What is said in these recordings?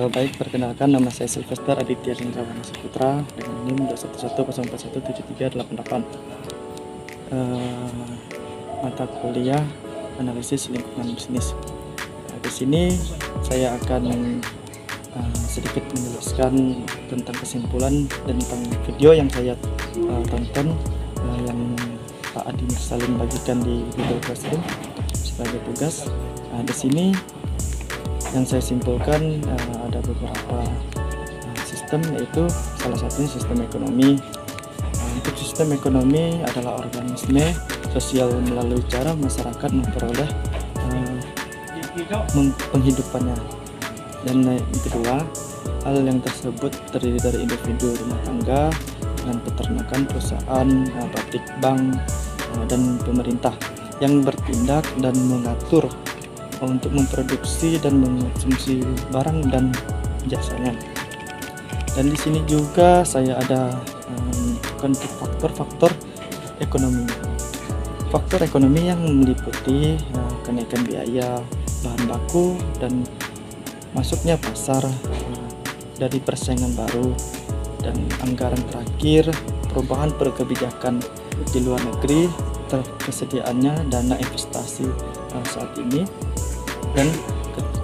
baik, perkenalkan nama saya Sylvester Aditya Hendrawan Saputra dengan NIM 21104417388. Mata kuliah analisis lingkungan bisnis. Di sini saya akan sedikit menjelaskan tentang kesimpulan dan tentang video yang saya tonton yang Pak Adi Mursalin bagikan di Google Classroom sebagai tugas. Di sini yang saya simpulkan ada beberapa sistem, yaitu salah satunya sistem ekonomi. Untuk sistem ekonomi adalah organisme sosial melalui cara masyarakat memperoleh penghidupannya. Dan yang kedua, hal yang tersebut terdiri dari individu, rumah tangga, dan peternakan, perusahaan, pabrik, bank, dan pemerintah yang bertindak dan mengatur untuk memproduksi dan mengkonsumsi barang dan jasanya. Dan di sini juga saya ada faktor-faktor ekonomi. Faktor ekonomi yang meliputi kenaikan biaya bahan baku dan masuknya pasar dari persaingan baru, dan anggaran terakhir, perubahan kebijakan di luar negeri, ketersediaannya dana investasi saat ini, dan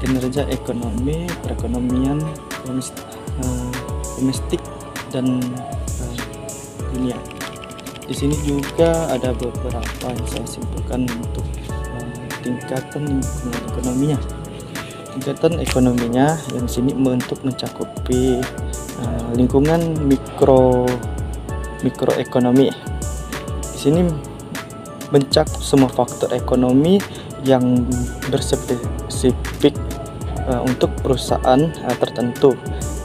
kinerja ekonomi perekonomian domestik dan dunia. Di sini juga ada beberapa yang saya simpulkan untuk tingkatan ekonominya. Tingkatan ekonominya yang sini untuk mencakupi lingkungan mikroekonomi. Di sini mencakup semua faktor ekonomi yang berspesifik untuk perusahaan tertentu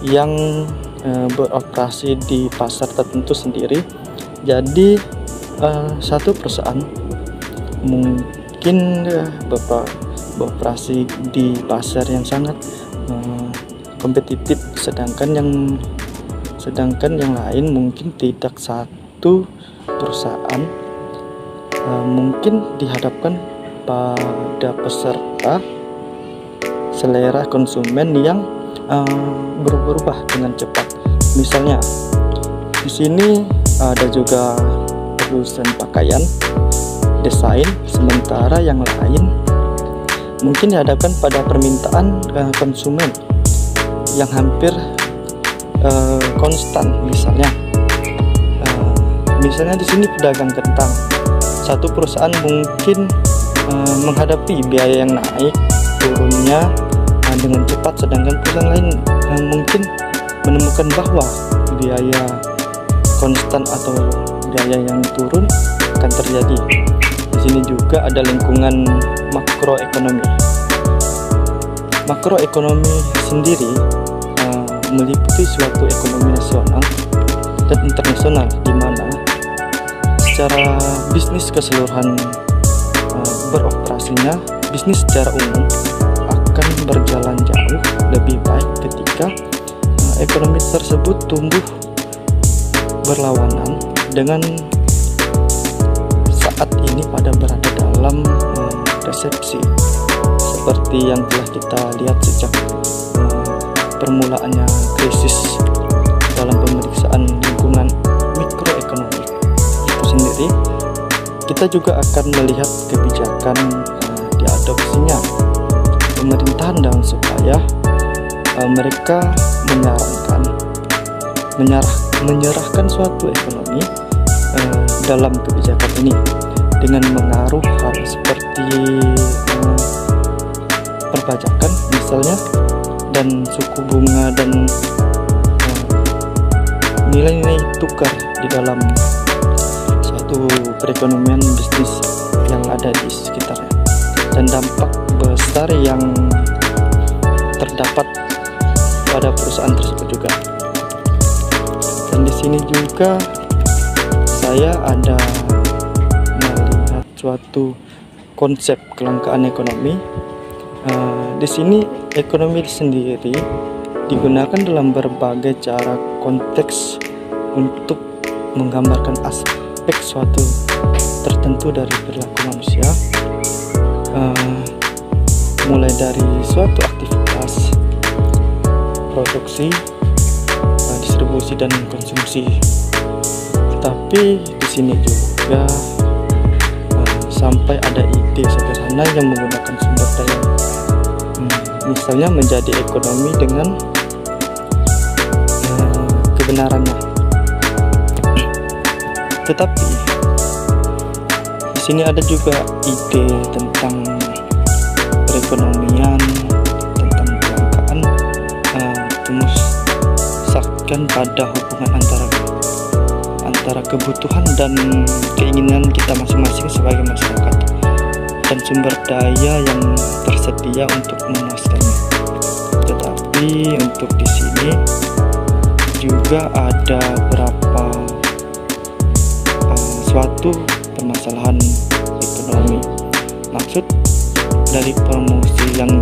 yang beroperasi di pasar tertentu sendiri. Jadi satu perusahaan mungkin beroperasi di pasar yang sangat kompetitif, sedangkan yang lain mungkin tidak. Satu perusahaan mungkin dihadapkan pada peserta selera konsumen yang berubah dengan cepat. Misalnya di sini ada juga produsen pakaian, desain, sementara yang lain mungkin dihadapkan pada permintaan konsumen yang hampir konstan. Misalnya di sini pedagang kentang, satu perusahaan mungkin menghadapi biaya yang naik turunnya dengan cepat, sedangkan perusahaan lain mungkin menemukan bahwa biaya konstan atau biaya yang turun akan terjadi. Di sini juga ada lingkungan makroekonomi. Makroekonomi sendiri meliputi suatu ekonomi nasional dan internasional, di mana secara bisnis keseluruhan beroperasinya, bisnis secara umum akan berjalan jauh lebih baik ketika ekonomi tersebut tumbuh berlawanan dengan saat ini berada dalam resepsi, seperti yang telah kita lihat sejak permulaannya krisis dalam pemeriksaan lingkungan mikroekonomi itu sendiri. Kita juga akan melihat kebijakan diadopsinya pemerintahan dalam supaya mereka menyerahkan suatu ekonomi dalam kebijakan ini dengan mengaruh hal seperti perpajakan misalnya, dan suku bunga, dan nilai-nilai tukar di dalam suatu perekonomian bisnis yang ada di sekitarnya, dan dampak besar yang terdapat pada perusahaan tersebut juga. Dan di sini juga saya ada melihat suatu konsep kelangkaan ekonomi. Di sini ekonomi sendiri digunakan dalam berbagai cara konteks untuk menggambarkan aspek suatu tertentu dari perilaku manusia, mulai dari suatu aktivitas, produksi, distribusi dan konsumsi. Tetapi di sini juga sampai ada ide sederhana yang menggunakan sumber daya, misalnya menjadi ekonomi dengan kebenarannya. Tetapi di sini ada juga ide tentang perekonomian, tentang kelangkaan, memusatkan pada hubungan antara kebutuhan dan keinginan kita masing-masing sebagai masyarakat dan sumber daya yang tersedia untuk memuaskannya. Tetapi untuk di sini juga ada beberapa suatu permasalahan ekonomi. Maksud dari promosi yang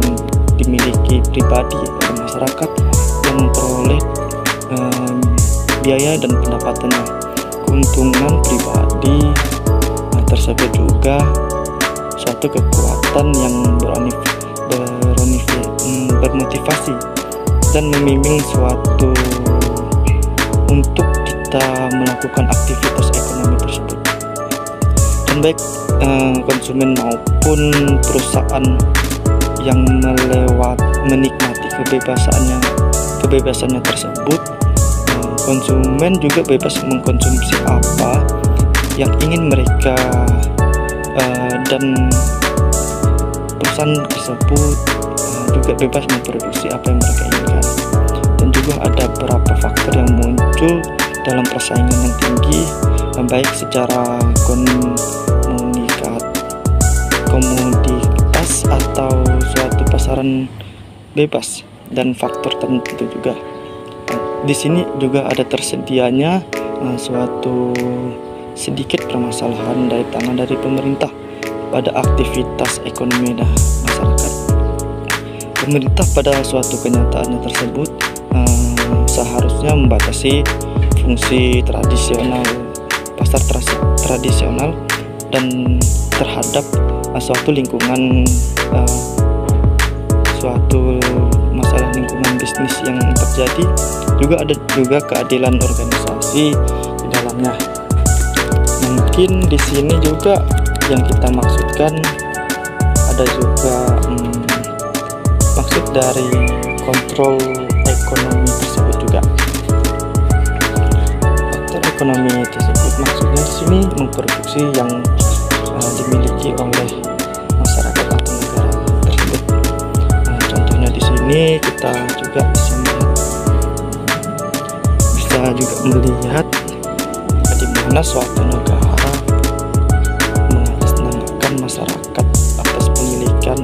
dimiliki pribadi oleh masyarakat yang memperoleh biaya dan pendapatannya, keuntungan pribadi tersebut juga suatu kekuatan yang bermotivasi dan membimbing suatu untuk kita melakukan aktivitas ekonomi tersebut. Dan baik konsumen maupun perusahaan yang menikmati kebebasannya tersebut, konsumen juga bebas mengkonsumsi apa yang ingin mereka, dan perusahaan tersebut juga bebas memproduksi apa yang mereka inginkan. Dan juga ada beberapa faktor yang muncul dalam persaingan yang tinggi, baik secara komoditas atau suatu pasaran bebas, dan faktor tertentu juga. Di sini juga ada tersedianya suatu sedikit permasalahan dari tangan dari pemerintah pada aktivitas ekonomi masyarakat. Pemerintah pada suatu kenyataannya tersebut seharusnya membatasi fungsi tradisional pasar tradisional dan terhadap suatu lingkungan, suatu masalah lingkungan bisnis yang terjadi. Juga ada juga keadilan organisasi di dalamnya. Mungkin di sini juga yang kita maksudkan ada juga maksud dari kontrol ekonomi tersebut juga. Faktor ekonomi tersebut maksudnya di sini memproduksi yang dimiliki oleh masyarakat atau negara tersebut. Contohnya di sini kita juga bisa melihat di mana suatu negara mengatasnamakan masyarakat atas pemilikan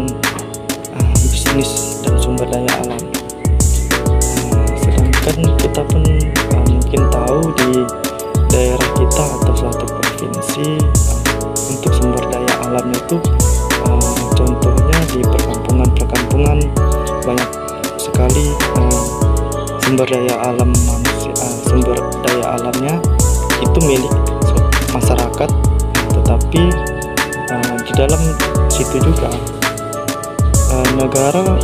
bisnis dan sumber daya alam. Sedangkan kita pun mungkin tahu di daerah kita atau suatu provinsi untuk sumber daya alam itu, contohnya di perkampungan banyak sekali sumber daya alam manusia, sumber daya alamnya itu milik masyarakat, tetapi di dalam situ juga negara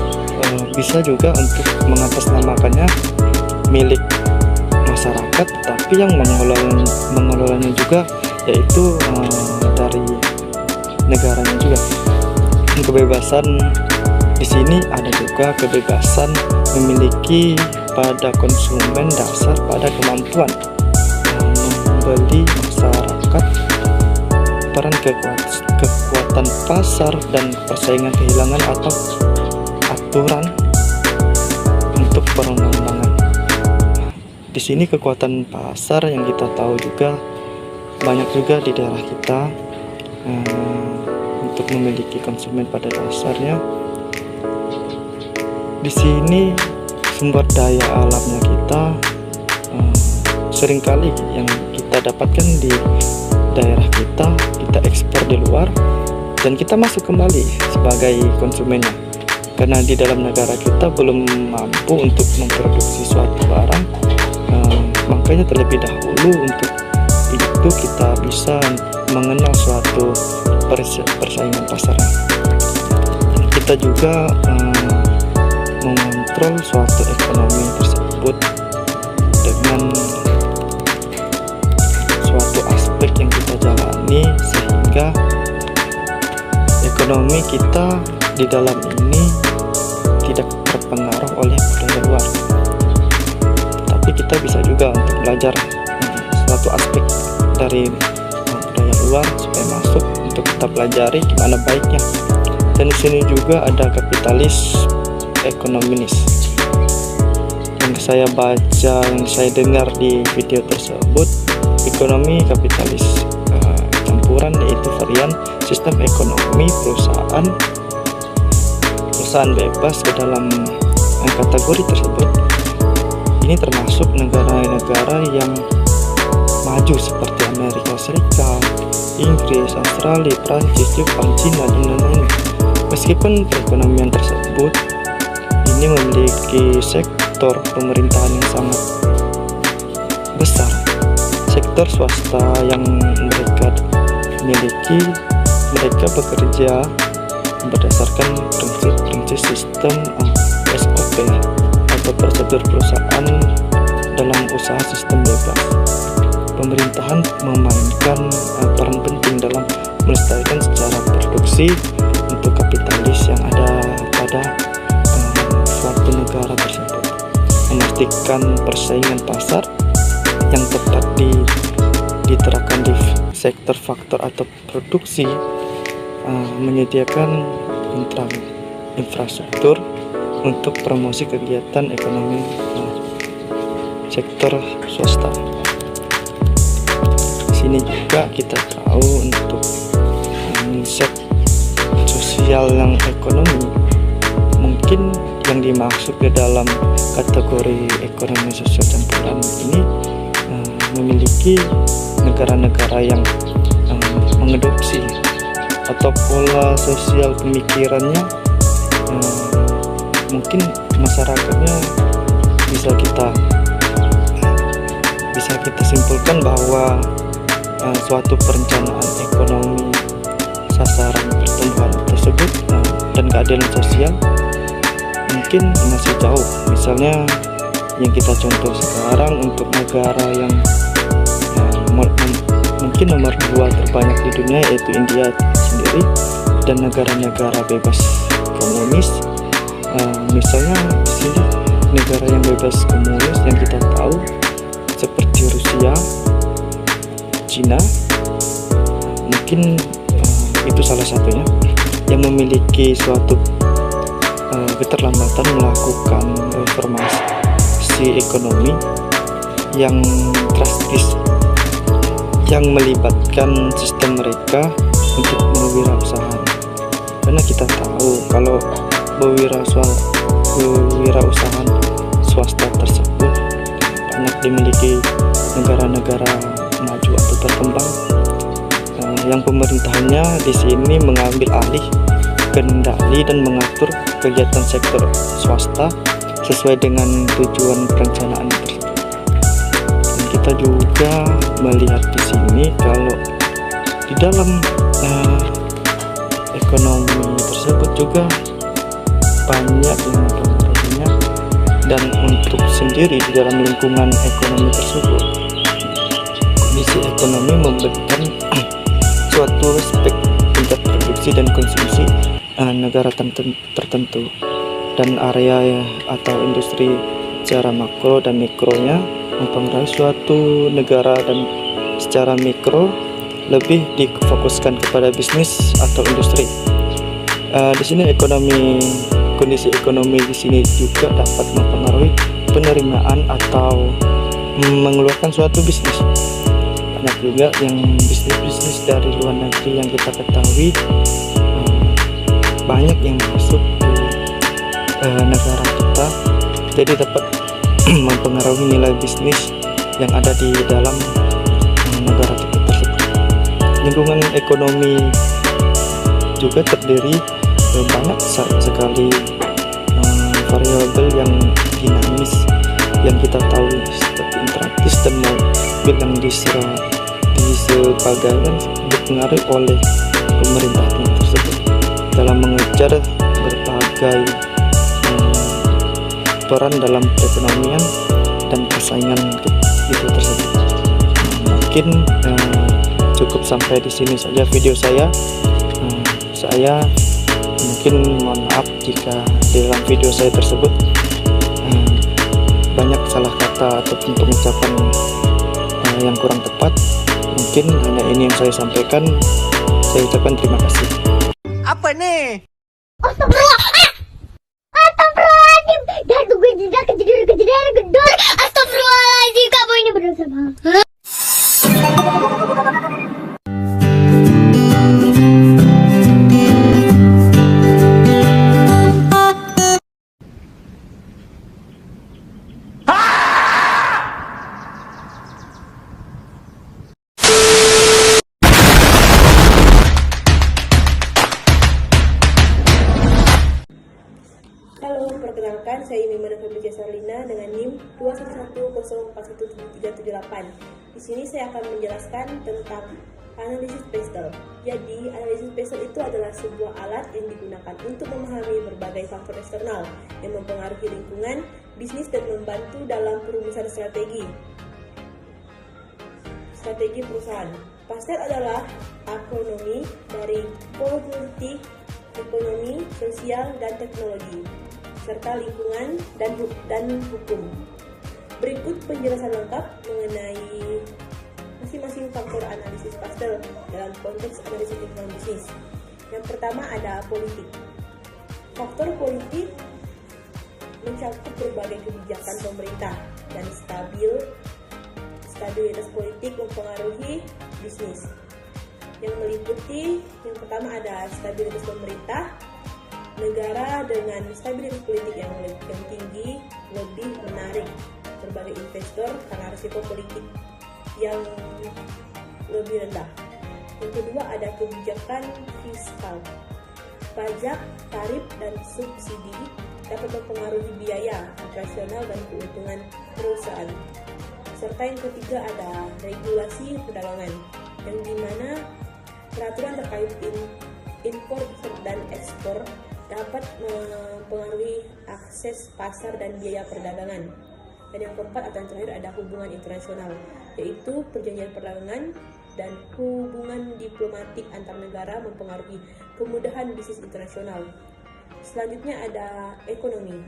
bisa juga untuk mengatasnamakannya milik masyarakat, tapi yang mengelolanya juga yaitu dari negaranya juga. Kebebasan di sini ada juga kebebasan memiliki pada konsumen dasar pada kemampuan membeli masyarakat, peran kekuatan pasar dan persaingan kehilangan atau aturan untuk perundang-undangan. Di sini kekuatan pasar yang kita tahu juga banyak juga di daerah kita untuk memiliki konsumen pada dasarnya. Di sini sumber daya alamnya kita seringkali yang kita dapatkan di daerah kita ekspor di luar dan kita masuk kembali sebagai konsumennya, karena di dalam negara kita belum mampu untuk memproduksi suatu barang. Makanya terlebih dahulu untuk itu kita bisa mengenal suatu persaingan pasar. Kita juga mengontrol suatu ekonomi ekonomi kita di dalam ini tidak terpengaruh oleh budaya luar, tapi kita bisa juga untuk belajar suatu aspek dari budaya luar supaya masuk untuk kita pelajari gimana baiknya. Dan di sini juga ada kapitalis ekonomis. Yang saya baca, yang saya dengar di video tersebut, ekonomi kapitalis campuran, yaitu varian sistem ekonomi perusahaan bebas ke dalam kategori tersebut. Ini termasuk negara-negara yang maju seperti Amerika Serikat, Inggris, Australia, Prancis, Jepang, Cina, dan lain-lain. Meskipun perekonomian tersebut ini memiliki sektor pemerintahan yang sangat besar, sektor swasta yang mereka miliki, mereka bekerja berdasarkan prinsip sistem SOP atau prosedur perusahaan dalam usaha sistem bebas. Pemerintahan memainkan peran penting dalam melestarikan secara produksi untuk kapitalis yang ada pada suatu negara tersebut, memastikan persaingan pasar yang tepat diterapkan di sektor faktor atau produksi, menyediakan infrastruktur untuk promosi kegiatan ekonomi sektor swasta. Di sini juga kita tahu untuk konsep sosial yang ekonomi, mungkin yang dimaksud ke dalam kategori ekonomi sosial campuran ini memiliki negara-negara yang mengadopsi atau pola sosial pemikirannya, mungkin masyarakatnya bisa kita simpulkan bahwa suatu perencanaan ekonomi sasaran pertumbuhan tersebut dan keadilan sosial mungkin masih jauh. Misalnya yang kita contoh sekarang untuk negara yang mungkin nomor 2 terbanyak di dunia, yaitu India sendiri, dan negara-negara bebas komunis. Misalnya di sini negara yang bebas komunis yang kita tahu seperti Rusia, Cina, mungkin itu salah satunya yang memiliki suatu keterlambatan melakukan reformasi ekonomi yang drastis, yang melibatkan sistem mereka untuk berwirausaha. Karena kita tahu kalau berwirausaha swasta tersebut banyak dimiliki negara-negara maju atau berkembang, yang pemerintahannya di sini mengambil alih kendali dan mengatur kegiatan sektor swasta sesuai dengan tujuan perencanaan tersebut. Dan kita juga melihat di sini kalau di dalam ekonomi tersebut juga banyak yang mempengaruhinya, dan untuk sendiri di dalam lingkungan ekonomi tersebut, kondisi ekonomi memberikan suatu aspek tingkat produksi dan konsumsi negara tertentu, dan area atau industri secara makro dan mikronya mempengaruhi suatu negara, dan secara mikro lebih difokuskan kepada bisnis atau industri. Di sini kondisi ekonomi di sini juga dapat mempengaruhi penerimaan atau mengeluarkan suatu bisnis. Banyak juga yang bisnis dari luar negeri yang kita ketahui banyak yang masuk di negara kita, jadi dapat mempengaruhi nilai bisnis yang ada di dalam negara kita tersebut. Lingkungan ekonomi juga terdiri banyak sekali variabel yang dinamis yang kita tahu, seperti interaktif dan mobil yang disebagaikan dipengaruhi oleh pemerintahan tersebut dalam mengejar berbagai peran dalam perekonomian dan persaingan itu tersebut. Mungkin cukup sampai di sini saja video saya. saya. Mungkin mohon maaf jika di dalam video saya tersebut banyak salah kata ataupun pengucapan yang kurang tepat. Mungkin hanya ini yang saya sampaikan. Saya ucapkan terima kasih. Apa nih? Astagfirullahaladzim. Dah tunggu tidak kejadian gedor. Astagfirullahaladzim, kamu ini berdosa banget. Halo, perkenalkan saya Mimana Febricia Sarlina dengan NIM 211041738. Di sini saya akan menjelaskan tentang analisis pastel. Jadi, analisis pastel itu adalah sebuah alat yang digunakan untuk memahami berbagai faktor eksternal yang mempengaruhi lingkungan, bisnis, dan membantu dalam perumusan strategi perusahaan. Pastel adalah akronomi dari politik, ekonomi, sosial, dan teknologi, serta lingkungan dan hukum. Berikut penjelasan lengkap mengenai masing-masing faktor analisis pastel dalam konteks analisis lingkungan bisnis. Yang pertama ada politik. Faktor politik mencakup berbagai kebijakan pemerintah dan stabilitas politik mempengaruhi bisnis. Yang meliputi yang pertama ada stabilitas pemerintah. Negara dengan stabilitas politik yang tinggi lebih menarik berbagai investor karena risiko politik yang lebih rendah. Yang kedua ada kebijakan fiskal. Pajak, tarif, dan subsidi dapat mempengaruhi biaya operasional dan keuntungan perusahaan. Serta yang ketiga ada regulasi perdagangan, yang dimana peraturan terkait impor dan ekspor dapat mempengaruhi akses pasar dan biaya perdagangan. Dan yang keempat atau yang terakhir ada hubungan internasional, yaitu perjanjian perdagangan dan hubungan diplomatik antar negara mempengaruhi kemudahan bisnis internasional. Selanjutnya ada ekonomi.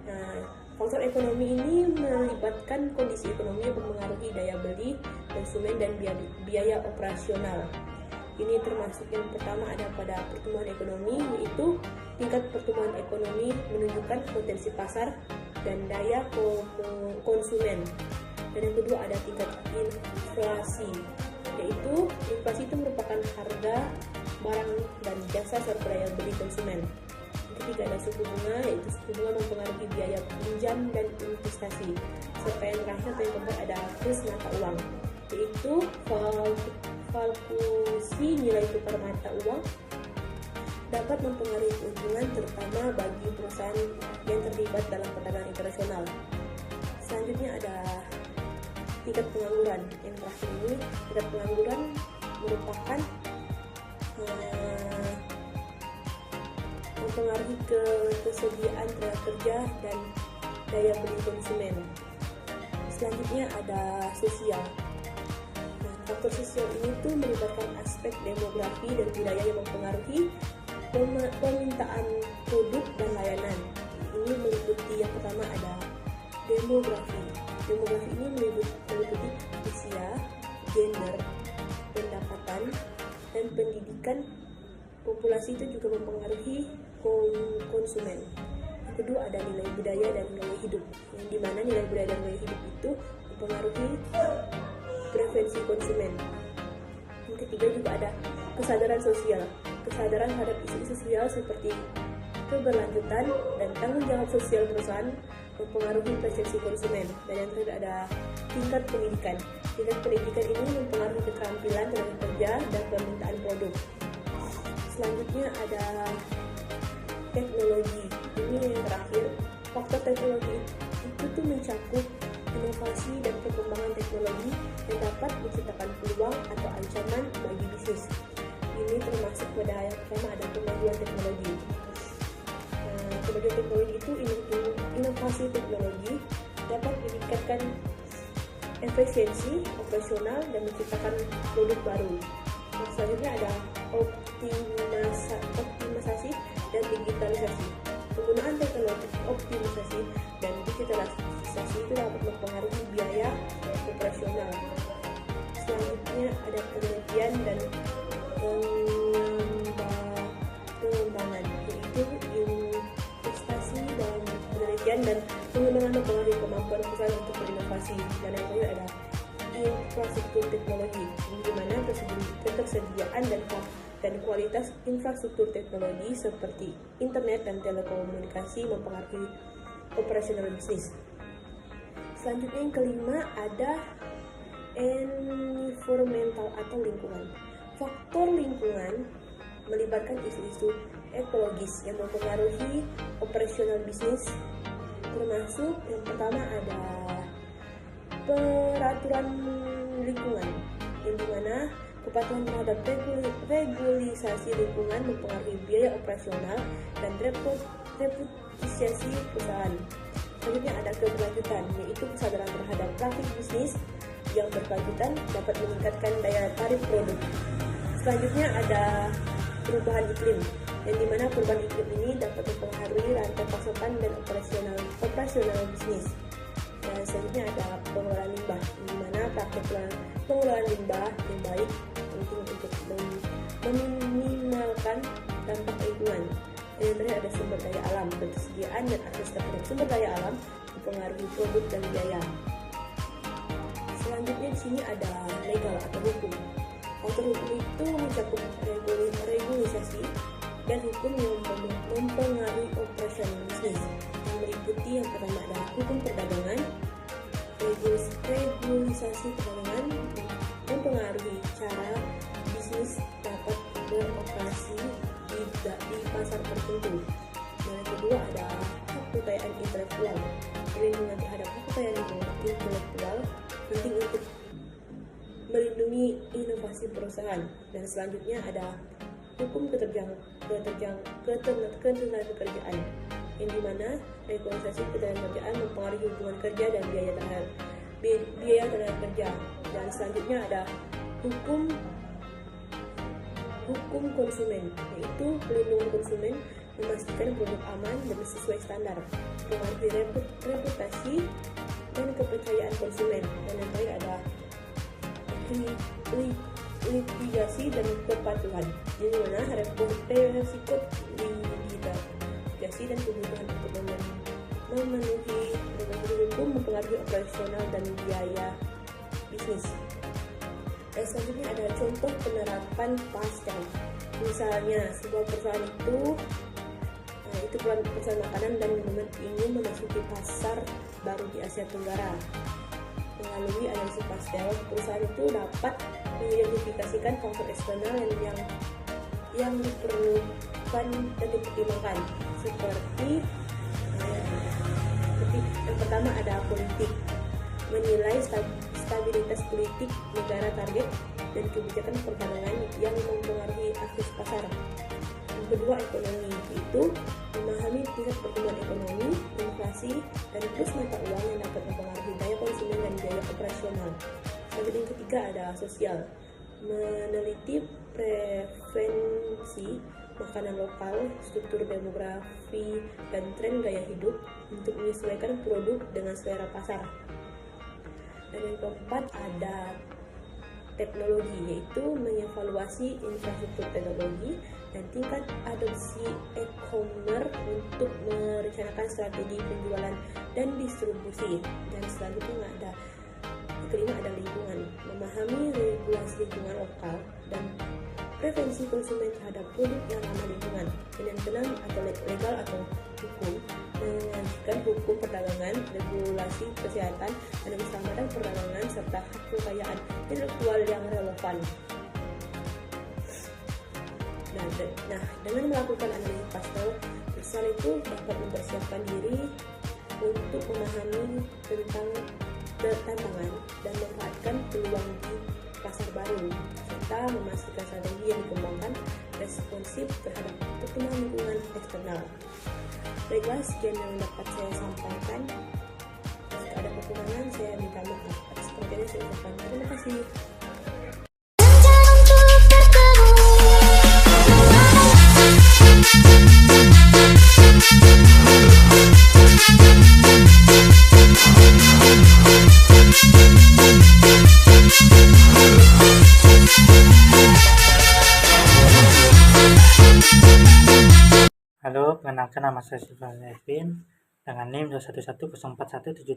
Nah, faktor ekonomi ini melibatkan kondisi ekonomi yang mempengaruhi daya beli konsumen dan biaya operasional. Ini termasuk yang pertama ada pada pertumbuhan ekonomi, yaitu tingkat pertumbuhan ekonomi menunjukkan potensi pasar dan daya konsumen. Dan yang kedua ada tingkat inflasi, yaitu inflasi itu merupakan harga barang dan jasa serta daya beli konsumen. Yang ketiga ada suku bunga, yaitu suku bunga mempengaruhi biaya pinjam dan investasi. Serta yang terakhir atau yang keempat ada kurs mata uang, yaitu fluktuasi nilai tukar mata uang dapat mempengaruhi keuntungan terutama bagi perusahaan yang terlibat dalam perdagangan internasional. Selanjutnya ada tingkat pengangguran. Yang terakhir ini, tingkat pengangguran merupakan mempengaruhi kesediaan tenaga kerja dan daya beli konsumen. Selanjutnya ada sosial. Faktor sosial ini tuh melibatkan aspek demografi dan budaya yang mempengaruhi permintaan produk dan layanan. Ini meliputi yang pertama ada demografi. Demografi ini meliputi usia, gender, pendapatan, dan pendidikan. Populasi itu juga mempengaruhi konsumen. Yang kedua ada nilai budaya dan nilai hidup, yang dimana nilai budaya dan nilai hidup itu mempengaruhi preferensi konsumen. Yang ketiga juga ada kesadaran sosial. Kesadaran terhadap isu sosial seperti keberlanjutan dan tanggung jawab sosial perusahaan mempengaruhi persepsi konsumen. Dan yang terakhir ada tingkat pendidikan. Tingkat pendidikan ini mempengaruhi keterampilan tenaga kerja dan permintaan produk. Selanjutnya ada teknologi. Ini yang terakhir. Faktor teknologi itu tuh mencakup inovasi dan perkembangan teknologi yang dapat menciptakan peluang atau ancaman bagi bisnis. Ini termasuk pada yang pertama ada kemajuan teknologi. Kemajuan teknologi itu inovasi teknologi dapat meningkatkan efisiensi operasional dan menciptakan produk baru. Selanjutnya ada optimisasi dan digitalisasi. Penggunaan teknologi optimisasi dan digitalisasi itu dapat mempengaruhi biaya operasional. Selanjutnya ada penelitian dan pengembangan, yaitu investasi dalam penelitian dan pengembangan mempengaruhi kemampuan perusahaan untuk berinovasi. Dan yang kedua ada infrastruktur teknologi, di mana ketersediaan dan kualitas infrastruktur teknologi seperti internet dan telekomunikasi mempengaruhi operasional bisnis. Selanjutnya yang kelima ada environmental atau lingkungan. Faktor lingkungan melibatkan isu-isu ekologis yang mempengaruhi operasional bisnis, termasuk yang pertama ada peraturan lingkungan, yang dimana kepatuhan terhadap regulasi lingkungan mempengaruhi biaya operasional dan reputasi perusahaan. Selanjutnya ada keberlanjutan, yaitu kesadaran terhadap praktik bisnis yang berkelanjutan dapat meningkatkan daya tarik produk. Selanjutnya ada perubahan iklim, yang dimana perubahan iklim ini dapat mempengaruhi rantai pasokan dan operasional bisnis. Dan selanjutnya ada pengelolaan limbah, di mana praktik pengelolaan limbah yang baik penting untuk meminimalkan dampak lingkungan. Yang terakhir ada sumber daya alam, ketersediaan dan akses terhadap sumber daya alam mempengaruhi produk dan biaya. Selanjutnya di sini ada legal atau hukum. Faktor hukum itu mencakup regulasi dan hukum yang mempengaruhi operasional bisnis, yang meliputi yang pertama ada hukum perdagangan. Regulasi perdagangan mempengaruhi cara bisnis dapat beroperasi di pasar tertentu. Dan yang kedua ada hak kekayaan intelektual. Perlindungan terhadap hak kekayaan intelektual penting untuk melindungi inovasi perusahaan. Dan selanjutnya ada hukum ketenagaan kerjaan, yang dimana regulasi ketenagakerjaan mempengaruhi hubungan kerja dan biaya tenaga kerja. Dan selanjutnya ada hukum konsumen, yaitu pelindungan konsumen, memastikan produk aman dan sesuai standar, mempengaruhi reputasi dan kepercayaan konsumen. Dan yang terakhir ada litigasi dan kepatuhan, di mana resiko litigasi dan kebutuhan untuk memenuhi hukum mempengaruhi operasional dan biaya bisnis. Dan selanjutnya ada contoh penerapan pastel. Misalnya sebuah perusahaan itu perusahaan makanan dan minuman ingin memasuki pasar baru di Asia Tenggara. Melalui analisis pastel, perusahaan itu dapat mengidentifikasikan faktor eksternal yang diperlukan dan dipertimbangkan, seperti yang pertama ada politik, menilai stabilitas politik negara target dan kebijakan perdagangan yang mempengaruhi akses pasar. Yang kedua ekonomi, yaitu memahami tingkat pertumbuhan ekonomi, inflasi, dan kurs mata uang yang dapat mempengaruhi daya konsumen dan biaya operasional. Selanjutnya yang ketiga ada sosial, meneliti preferensi makanan lokal, struktur demografi, dan tren gaya hidup untuk menyesuaikan produk dengan selera pasar. Dan yang keempat ada teknologi, yaitu mengevaluasi infrastruktur teknologi dan tingkat adopsi e-commerce untuk merencanakan strategi penjualan dan distribusi. Dan selanjutnya ada kelima ada lingkungan, memahami regulasi lingkungan lokal dan preferensi konsumen terhadap produk yang ramah lingkungan. Dan yang keenam atau legal atau hukum, mengajukan hukum perdagangan, regulasi kesehatan dan keselamatan perdagangan serta hak kekayaan intelektual yang relevan. Nah, dengan melakukan analisis pastel, perusahaan itu dapat mempersiapkan diri untuk memahami tentang tantangan dan memanfaatkan peluang di pasar baru, serta memastikan strategi yang dikembangkan responsif terhadap pertumbuhan lingkungan eksternal. Baiklah, sekian yang dapat saya sampaikan. Jika ada kekurangan, saya minta maaf. Atas perhatiannya saya ucapkan terima kasih. Halo, perkenalkan nama saya Silvan Evin dengan NIM 211041736.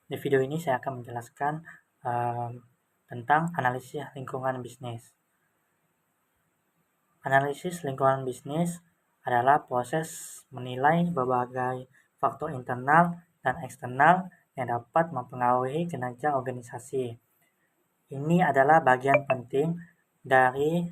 Di video ini saya akan menjelaskan tentang analisis lingkungan bisnis. Analisis lingkungan bisnis adalah proses menilai berbagai faktor internal dan eksternal yang dapat mempengaruhi kinerja organisasi. Ini adalah bagian penting dari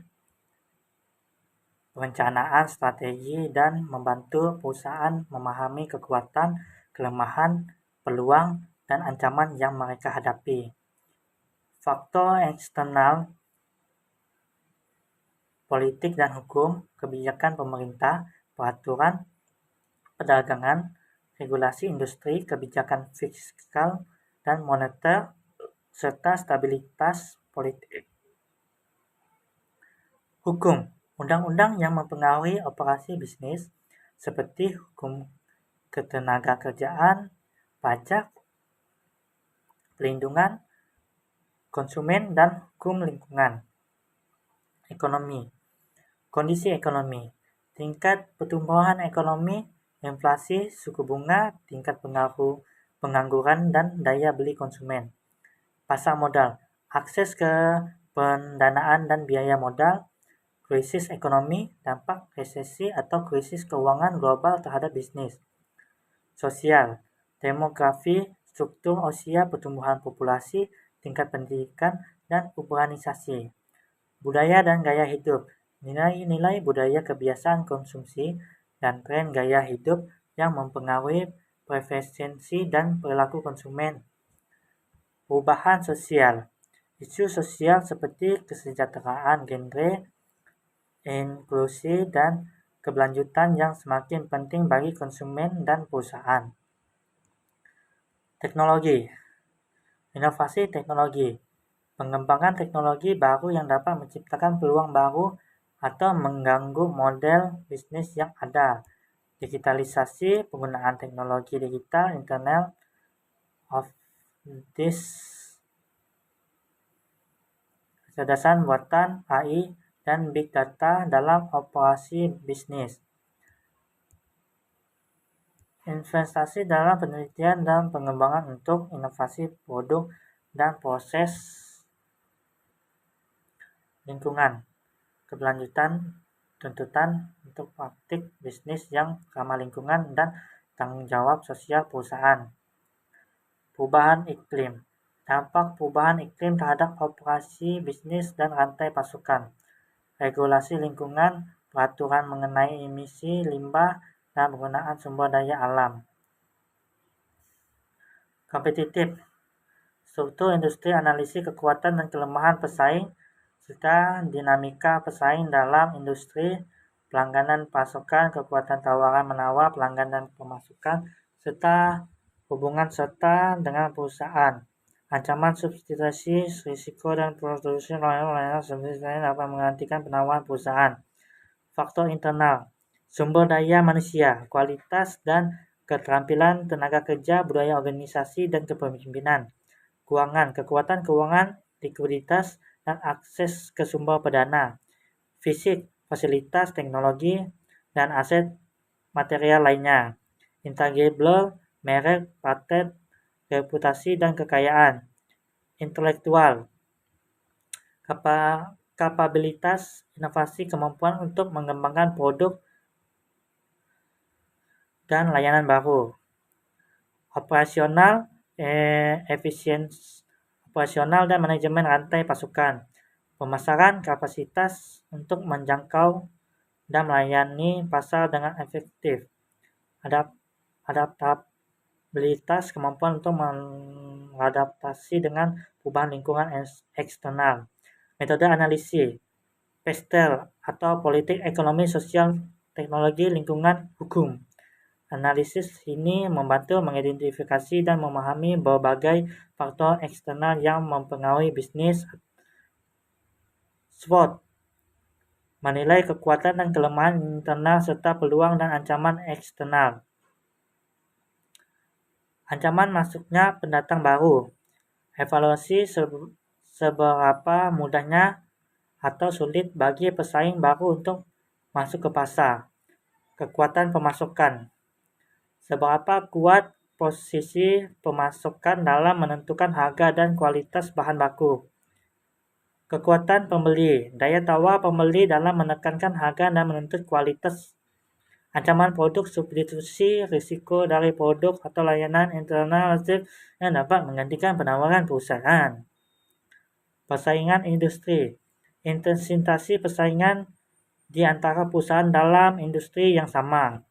perencanaan strategi dan membantu perusahaan memahami kekuatan, kelemahan, peluang, dan ancaman yang mereka hadapi. Faktor eksternal, politik dan hukum, kebijakan pemerintah, peraturan perdagangan, regulasi industri, kebijakan fiskal dan moneter, serta stabilitas politik. Hukum, undang-undang yang mempengaruhi operasi bisnis seperti hukum ketenagakerjaan, pajak, pelindungan konsumen, dan hukum lingkungan. Ekonomi, kondisi ekonomi, tingkat pertumbuhan ekonomi, inflasi, suku bunga, tingkat pengangguran, dan daya beli konsumen. Pasar modal, akses ke pendanaan dan biaya modal, krisis ekonomi, dampak resesi atau krisis keuangan global terhadap bisnis. Sosial, demografi, struktur usia, pertumbuhan populasi, tingkat pendidikan, dan urbanisasi. Budaya dan gaya hidup, nilai-nilai budaya, kebiasaan konsumsi, dan tren gaya hidup yang mempengaruhi preferensi dan perilaku konsumen. Perubahan sosial, isu sosial seperti kesejahteraan genre, inklusi, dan keberlanjutan yang semakin penting bagi konsumen dan perusahaan. Teknologi, inovasi teknologi, pengembangan teknologi baru yang dapat menciptakan peluang baru atau mengganggu model bisnis yang ada. Digitalisasi, penggunaan teknologi digital, Internet of Things, kecerdasan buatan, AI, dan big data dalam operasi bisnis. Investasi dalam penelitian dan pengembangan untuk inovasi produk dan proses lingkungan. Keberlanjutan tuntutan untuk praktik bisnis yang ramah lingkungan dan tanggung jawab sosial perusahaan. Perubahan iklim, dampak perubahan iklim terhadap operasi bisnis dan rantai pasokan. Regulasi lingkungan, peraturan mengenai emisi limbah, dan penggunaan sumber daya alam. Kompetitif, struktur industri, analisis kekuatan dan kelemahan pesaing, serta dinamika pesaing dalam industri, pelangganan pasokan, kekuatan tawaran-menawar, pelanggan dan pemasukan, serta hubungan serta dengan perusahaan. Ancaman substitusi, risiko, dan produksi layanan substitusi dapat menggantikan penawaran perusahaan. Faktor internal, sumber daya manusia, kualitas dan keterampilan tenaga kerja, budaya organisasi, dan kepemimpinan. Keuangan, kekuatan keuangan, likuiditas, dan akses ke sumber pendana. Fisik, fasilitas, teknologi, dan aset material lainnya. Intangible, merek, paten, reputasi, dan kekayaan. Intelektual, kapabilitas, inovasi, kemampuan untuk mengembangkan produk dan layanan baru. Operasional, efisiensi operasional dan manajemen rantai pasokan. Pemasaran, kapasitas untuk menjangkau dan melayani pasar dengan efektif. Adaptabilitas, kemampuan untuk mengadaptasi dengan perubahan lingkungan eksternal. Metode analisis, PESTEL atau politik, ekonomi, sosial, teknologi, lingkungan, hukum. Analisis ini membantu mengidentifikasi dan memahami berbagai faktor eksternal yang mempengaruhi bisnis. SWOT, menilai kekuatan dan kelemahan internal serta peluang dan ancaman eksternal. Ancaman masuknya pendatang baru. Evaluasi seberapa mudahnya atau sulit bagi pesaing baru untuk masuk ke pasar. Kekuatan pemasukan. Seberapa kuat posisi pemasukan dalam menentukan harga dan kualitas bahan baku. Kekuatan pembeli. Daya tawar pembeli dalam menekankan harga dan menuntut kualitas. Ancaman produk substitusi, risiko dari produk atau layanan alternatif yang dapat menggantikan penawaran perusahaan. Persaingan industri. Intensitas persaingan di antara perusahaan dalam industri yang sama.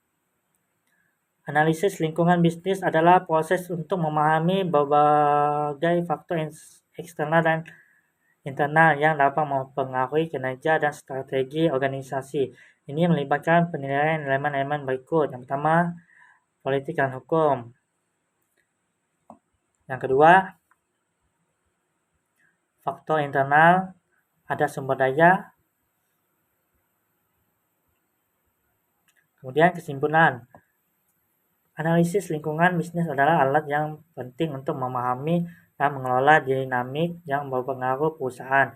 Analisis lingkungan bisnis adalah proses untuk memahami berbagai faktor eksternal dan internal yang dapat mempengaruhi kinerja dan strategi organisasi. Ini melibatkan penilaian elemen-elemen berikut. Yang pertama, politik dan hukum. Yang kedua, faktor internal, ada sumber daya. Kemudian kesimpulan. Analisis lingkungan bisnis adalah alat yang penting untuk memahami dan mengelola dinamik yang berpengaruh perusahaan.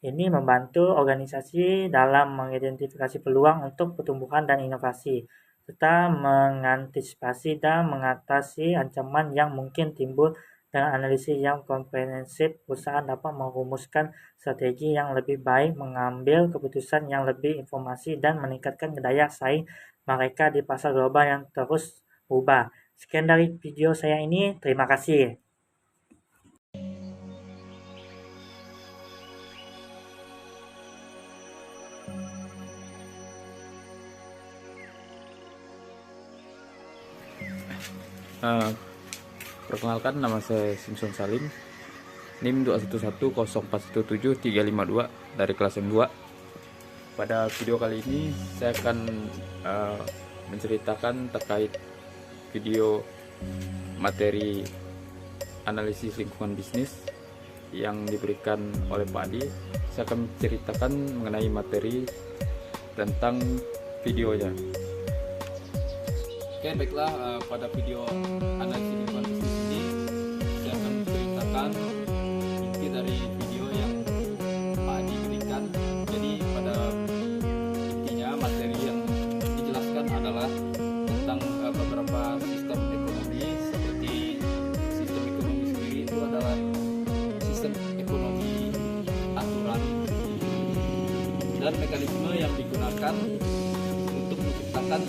Ini membantu organisasi dalam mengidentifikasi peluang untuk pertumbuhan dan inovasi, serta mengantisipasi dan mengatasi ancaman yang mungkin timbul. Dengan analisis yang komprehensif, perusahaan dapat merumuskan strategi yang lebih baik, mengambil keputusan yang lebih informasi, dan meningkatkan daya saing mereka di pasar global yang terus berubah. Sekian dari video saya ini, terima kasih. Perkenalkan, nama saya Simpson Salim, NIM 21104173552 dari kelas M2. Pada video kali ini saya akan menceritakan terkait video materi analisis lingkungan bisnis yang diberikan oleh Pak Adi. Saya akan menceritakan mengenai materi tentang videonya. Oke, baiklah, pada video analisis lingkungan bisnis ini saya akan menceritakan inti dari video yang Pak Adi berikan. Jadi pada intinya materi yang dijelaskan adalah tentang beberapa sistem ekonomi, seperti sistem ekonomi sendiri itu adalah sistem ekonomi aturan dan mekanisme yang digunakan untuk menciptakan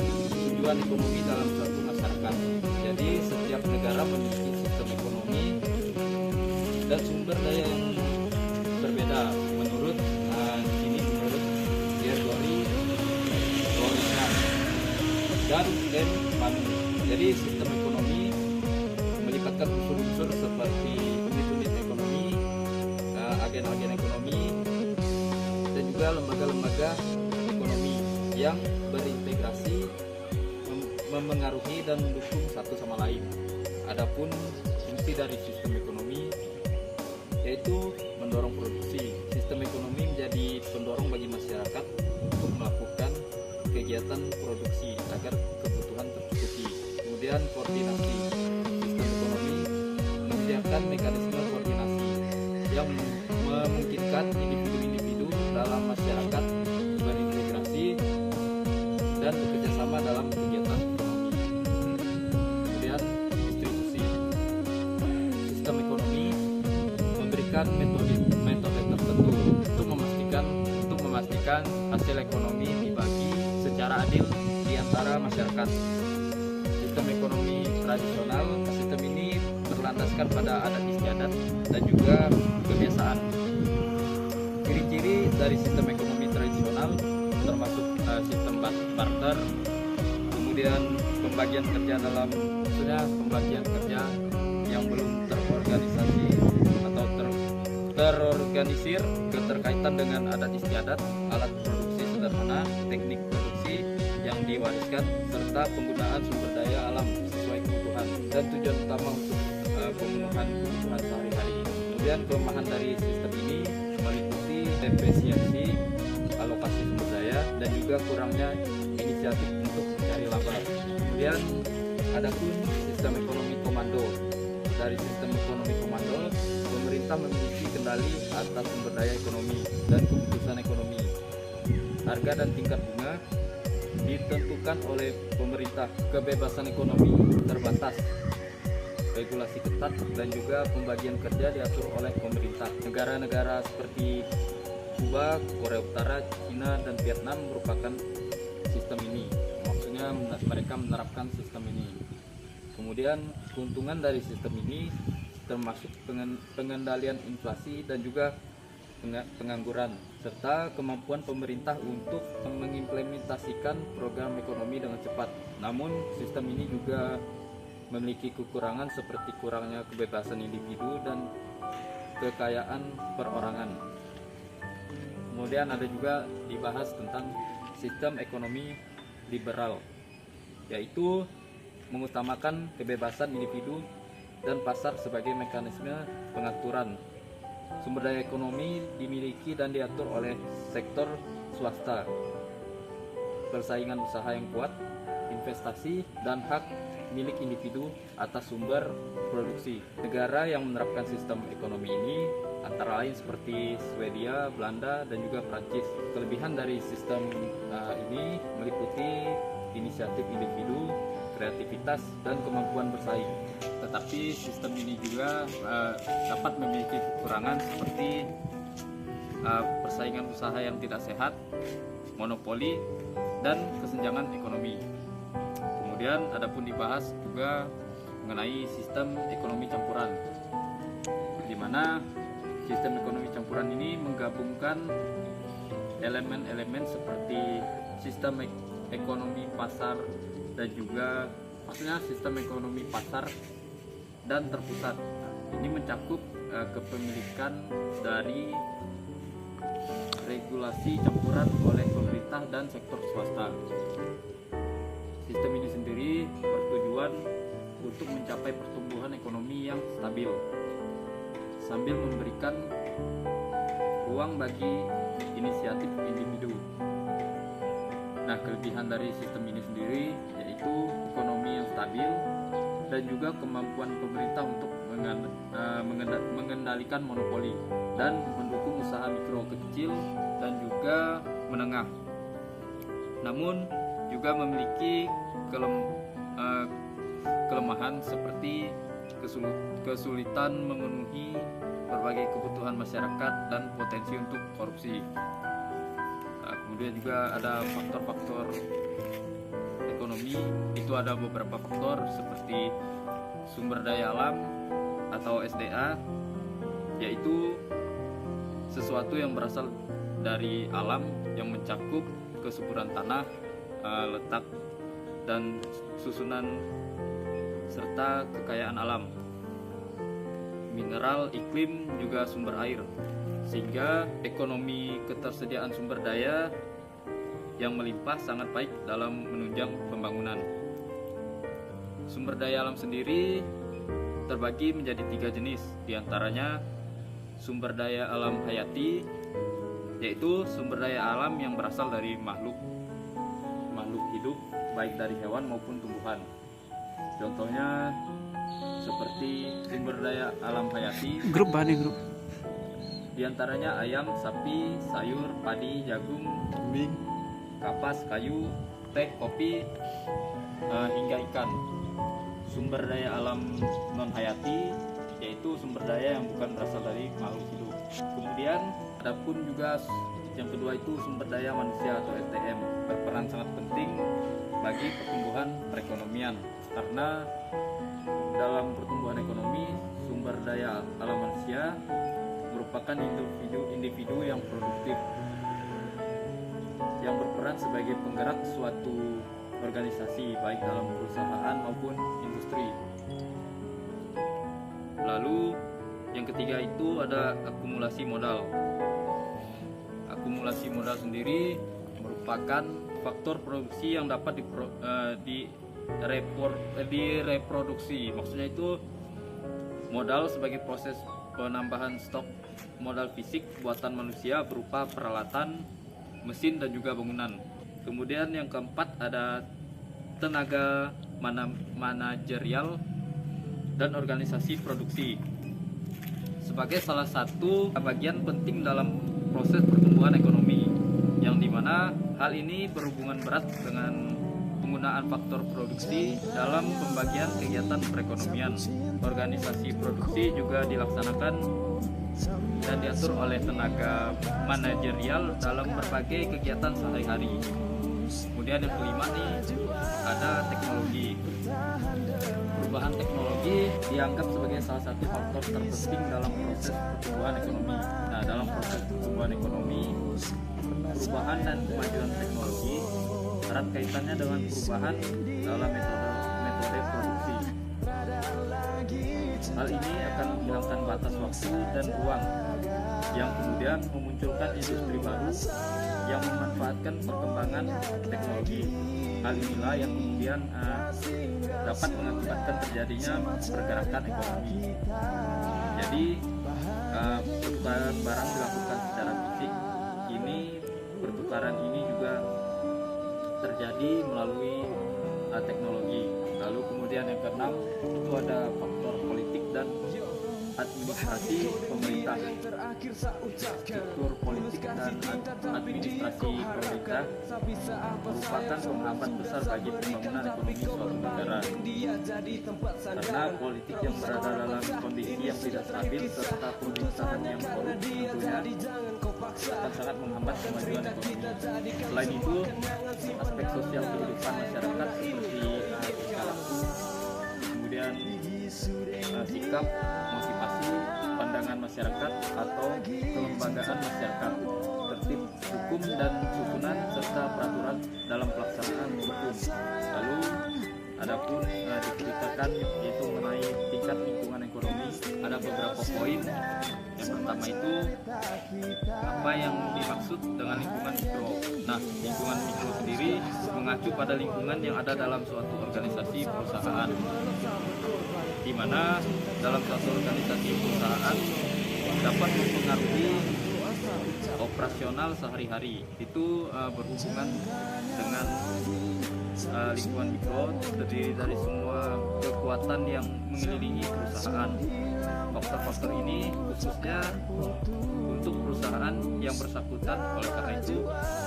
tujuan ekonomi dalam suatu masyarakat. Jadi setiap negara memiliki sistem ekonomi dan sumber daya yang berbeda menurut menurut Gregory Lorenzan dan M. Manu. Jadi sistem ekonomi melibatkan unsur-unsur seperti unit-unit ekonomi, agen-agen ekonomi, dan juga lembaga-lembaga ekonomi yang berintegrasi, memengaruhi dan mendukung satu sama lain. Adapun fungsi dari sistem ekonomi yaitu mendorong produksi. Sistem ekonomi menjadi pendorong bagi masyarakat untuk melakukan kegiatan produksi agar kebutuhan tercukupi. Kemudian koordinasi. Sistem ekonomi menyediakan mekanisme koordinasi yang memungkinkan individu-individu dalam masyarakat berintegrasi dan bekerjasama dalam kegiatan ekonomi. Kemudian distribusi. Sistem ekonomi memberikan metode tertentu untuk memastikan hasil ekonomi dibagi secara adil di antara masyarakat. Sistem ekonomi tradisional, sistem ini berlandaskan pada adat istiadat dan juga kebiasaan. Ciri-ciri dari sistem ekonomi tradisional termasuk sistem barter, kemudian pembagian kerja pembagian kerja yang belum terorganisasi atau terorganisir, keterkaitan dengan adat istiadat, alat produksi sederhana, teknik produksi yang diwariskan, serta penggunaan sumber daya alam sesuai kebutuhan dan tujuan utama untuk pemenuhan kebutuhan sehari-hari. Kemudian kelemahan dari sistem ini meliputi efisiensi alokasi sumber daya, dan juga kurangnya inisiatif untuk mencari laba. Kemudian ada pun sistem ekonomi komando. Dari sistem ekonomi komando, pemerintah memiliki kendali atas sumber daya ekonomi dan keputusan ekonomi. Harga dan tingkat bunga ditentukan oleh pemerintah. Kebebasan ekonomi terbatas, regulasi ketat, dan juga pembagian kerja diatur oleh pemerintah. Negara-negara seperti Kuba, Korea Utara, Cina, dan Vietnam merupakan sistem ini. Maksudnya mereka menerapkan sistem ini. Kemudian keuntungan dari sistem ini termasuk pengendalian inflasi dan juga pengangguran, serta kemampuan pemerintah untuk mengimplementasikan program ekonomi dengan cepat. Namun sistem ini juga memiliki kekurangan seperti kurangnya kebebasan individu dan kekayaan perorangan. Kemudian ada juga dibahas tentang sistem ekonomi liberal, yaitu mengutamakan kebebasan individu dan pasar sebagai mekanisme pengaturan. Sumber daya ekonomi dimiliki dan diatur oleh sektor swasta, persaingan usaha yang kuat, investasi, dan hak milik individu atas sumber produksi. Negara yang menerapkan sistem ekonomi ini antara lain seperti Swedia, Belanda, dan juga Prancis. Kelebihan dari sistem ini meliputi inisiatif individu, kreativitas, dan kemampuan bersaing. Tetapi sistem ini juga dapat memiliki kekurangan seperti persaingan usaha yang tidak sehat, monopoli, dan kesenjangan ekonomi. Kemudian adapun dibahas juga mengenai sistem ekonomi campuran, di mana sistem ekonomi campuran ini menggabungkan elemen-elemen seperti sistem ekonomi pasar dan juga sistem ekonomi pasar dan terpusat. Ini mencakup kepemilikan dari regulasi campuran oleh pemerintah dan sektor swasta. Sistem ini sendiri bertujuan untuk mencapai pertumbuhan ekonomi yang stabil sambil memberikan ruang bagi inisiatif individu. Nah, kelebihan dari sistem ini sendiri yaitu ekonomi yang stabil dan juga kemampuan pemerintah untuk mengendalikan monopoli dan mendukung usaha mikro, kecil, dan juga menengah. Namun juga memiliki kelemahan seperti kesulitan memenuhi berbagai kebutuhan masyarakat dan potensi untuk korupsi. Kemudian juga ada faktor-faktor ekonomi, itu ada beberapa faktor seperti sumber daya alam atau SDA, yaitu sesuatu yang berasal dari alam yang mencakup kesuburan tanah, letak dan susunan serta kekayaan alam, mineral, iklim, juga sumber air, sehingga ekonomi ketersediaan sumber daya yang melimpah sangat baik dalam menunjang pembangunan. Sumber daya alam sendiri terbagi menjadi 3 jenis, diantaranya sumber daya alam hayati, yaitu sumber daya alam yang berasal dari makhluk hidup, baik dari hewan maupun tumbuhan. Contohnya seperti sumber daya alam hayati, diantaranya ayam, sapi, sayur, padi, jagung, kambing, kapas, kayu, teh, kopi, hingga ikan. Sumber daya alam non hayati yaitu sumber daya yang bukan berasal dari makhluk hidup. Kemudian adapun juga yang kedua itu sumber daya manusia atau SDM, berperan sangat penting bagi pertumbuhan perekonomian, karena dalam pertumbuhan ekonomi sumber daya alam manusia merupakan individu yang produktif yang berperan sebagai penggerak suatu organisasi baik dalam perusahaan maupun industri. Lalu yang ketiga itu ada akumulasi modal. Akumulasi modal sendiri merupakan faktor produksi yang dapat direproduksi. Maksudnya itu modal sebagai proses penambahan stok modal fisik buatan manusia berupa peralatan, mesin, dan juga bangunan. Kemudian yang keempat ada tenaga manajerial dan organisasi produksi sebagai salah satu bagian penting dalam proses pertumbuhan ekonomi, yang dimana hal ini berhubungan berat dengan penggunaan faktor produksi dalam pembagian kegiatan perekonomian. Organisasi produksi juga dilaksanakan dan diatur oleh tenaga manajerial dalam berbagai kegiatan sehari-hari. Kemudian yang kelima nih ada teknologi. Perubahan teknologi dianggap sebagai salah satu faktor terpenting dalam proses pertumbuhan ekonomi. Nah, dalam proses pertumbuhan ekonomi, perubahan dan kemajuan teknologi erat kaitannya dengan perubahan dalam metode produksi. Hal ini akan menghilangkan batas waktu dan ruang, yang kemudian memunculkan industri baru yang memanfaatkan perkembangan teknologi. Hal inilah yang kemudian dapat mengakibatkan terjadinya pergerakan ekonomi. Jadi pertukaran barang dilakukan secara fisik. Pertukaran ini juga terjadi melalui teknologi. Lalu kemudian yang keenam itu ada faktor politik dan administrasi pemerintah. Struktur politik dan administrasi pemerintah merupakan penghambat besar bagi pembangunan ekonomi suatu negara. Karena politik yang berada dalam kondisi yang tidak stabil serta pemerintahan yang korup tentunya akan sangat menghambat kemajuan ekonomi. Selain itu, aspek sosial kehidupan masyarakat seperti tingkah laku, kemudian sikap, motivasi, pandangan masyarakat atau kelembagaan masyarakat, tertib hukum dan susunan serta peraturan dalam pelaksanaan hukum. Lalu adapun diceritakan yaitu mengenai tingkat lingkungan ekonomi, ada beberapa poin. Yang pertama itu apa yang dimaksud dengan lingkungan mikro. Nah, lingkungan mikro sendiri mengacu pada lingkungan yang ada dalam suatu organisasi perusahaan, di mana dalam suatu organisasi perusahaan dapat mempengaruhi operasional sehari-hari. Itu berhubungan dengan lingkungan mikro, terdiri dari semua kekuatan yang mengelilingi perusahaan. Faktor-faktor ini khususnya untuk perusahaan yang bersangkutan. Oleh karena itu,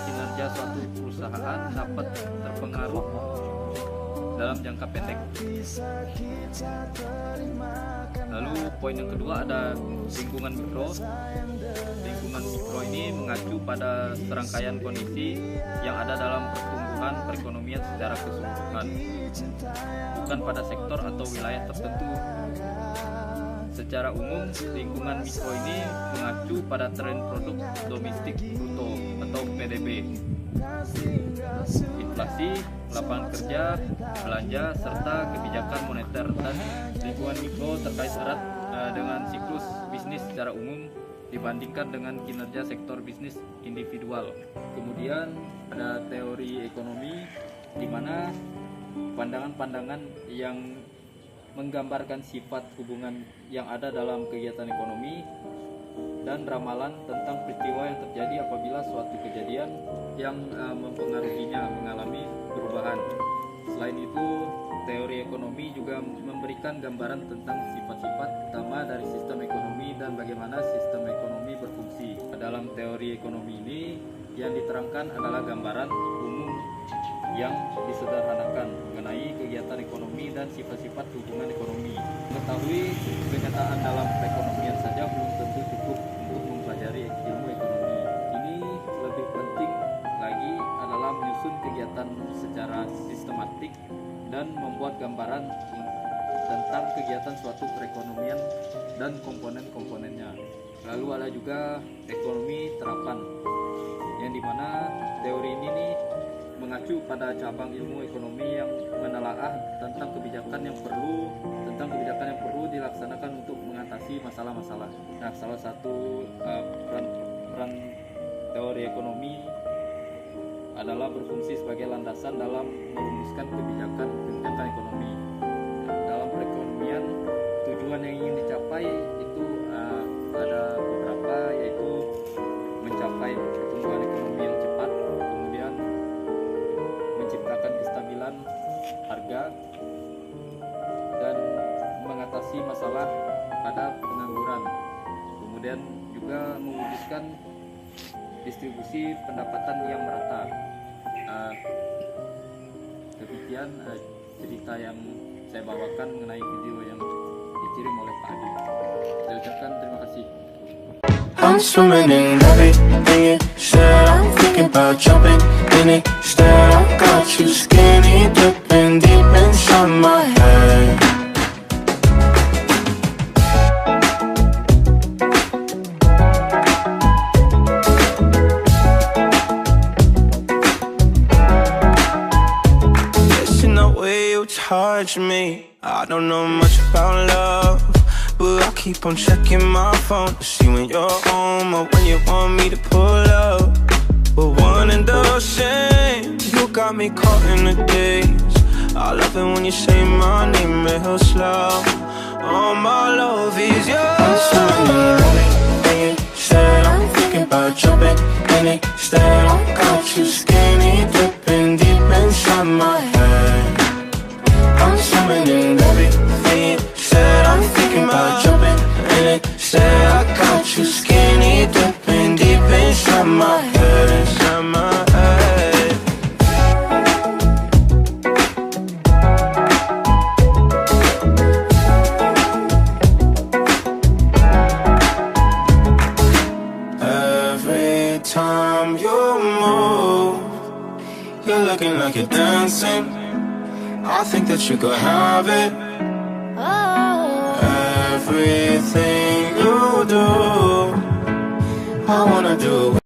kinerja suatu perusahaan dapat terpengaruh dalam jangka pendek. Lalu poin yang kedua ada lingkungan mikro. Lingkungan mikro ini mengacu pada serangkaian kondisi yang ada dalam pertumbuhan perekonomian secara keseluruhan, bukan pada sektor atau wilayah tertentu. Secara umum, lingkungan mikro ini mengacu pada tren produk domestik bruto atau PDB, inflasi, lapangan kerja, belanja, serta kebijakan moneter. Dan lingkungan mikro terkait erat dengan siklus bisnis secara umum dibandingkan dengan kinerja sektor bisnis individual. Kemudian ada teori ekonomi, di mana pandangan-pandangan yang menggambarkan sifat hubungan yang ada dalam kegiatan ekonomi dan ramalan tentang peristiwa yang terjadi apabila suatu kejadian yang mempengaruhinya mengalami perubahan. Selain itu, teori ekonomi juga memberikan gambaran tentang sifat-sifat utama dari sistem ekonomi dan bagaimana sistem ekonomi berfungsi. Dalam teori ekonomi ini yang diterangkan adalah gambaran umum yang disederhanakan mengenai kegiatan ekonomi dan sifat-sifat hubungan ekonomi. Mengetahui kenyataan dalam perekonomian saja belum tentu cukup untuk mempelajari ilmu ekonomi. Ini lebih penting lagi adalah menyusun kegiatan secara sistematik dan membuat gambaran tentang kegiatan suatu perekonomian dan komponen-komponennya. Lalu ada juga ekonomi terapan, yang dimana teori ini mengacu pada cabang ilmu ekonomi yang menelaah tentang kebijakan yang perlu dilaksanakan untuk mengatasi masalah-masalah. Nah, salah satu peran teori ekonomi adalah berfungsi sebagai landasan dalam merumuskan kebijakan ekonomi. Dalam perekonomian, tujuan yang ingin dicapai itu ada beberapa, yaitu mencapai pertumbuhan ekonomi yang cepat, kemudian juga dan mengatasi masalah pada pengangguran. Kemudian juga mewujudkan distribusi pendapatan yang merata. Demikian cerita yang saya bawakan mengenai video yang dikirim oleh Pak Adi. Saya ucapkan terima kasih. I'm swimming in everything you said. I'm thinking about jumping in it. Instead, I got you skinny dipping deep inside my head. Listen the way you touch me. I don't know much about love, but I keep on checking my phone to see when you're home or when you want me to pull up. We're one and the same. You got me caught in the days. I love it when you say my name real slow. All my love is yours. I'm swimming in everything you said. I'm thinking about jumping in it. Instead, I got you skinny dipping deep inside my head. I'm swimming in everything you said. I'm thinking about jumping in it. Said I got you skinny dipping deep inside my head. Inside my head. Every time you move, you're looking like you're dancing. I think that you could have it. Everything you do, I wanna do it.